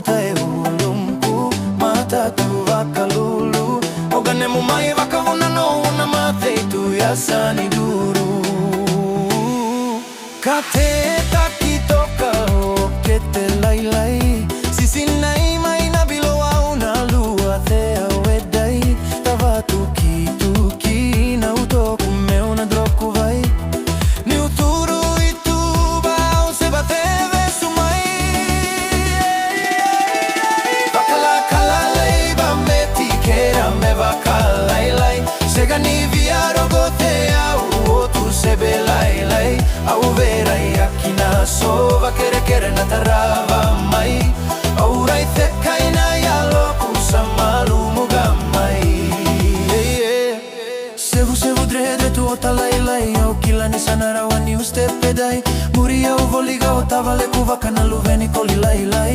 mota e ulumku matatu vakalulu oganemu mai vakavuna no una matheitu ya sani duru kateta kitoka o kete lailai sisi nai mai na biloa una lua thea wedai tavatu kituki na utoku meuna droku vai ni uturu ituba o se bateve sumai vakala kalalai ba meti kera me vakalai lai segani viaro gotea o tu se belai lai au vera aqui na sova querer na tarava mai aurai te kaina ya loku samalu mugamai sevu dredre tu otalai lai au kilani sanara wani uste pedai muria u voliga otavale kuvaka na luveni koli lai lai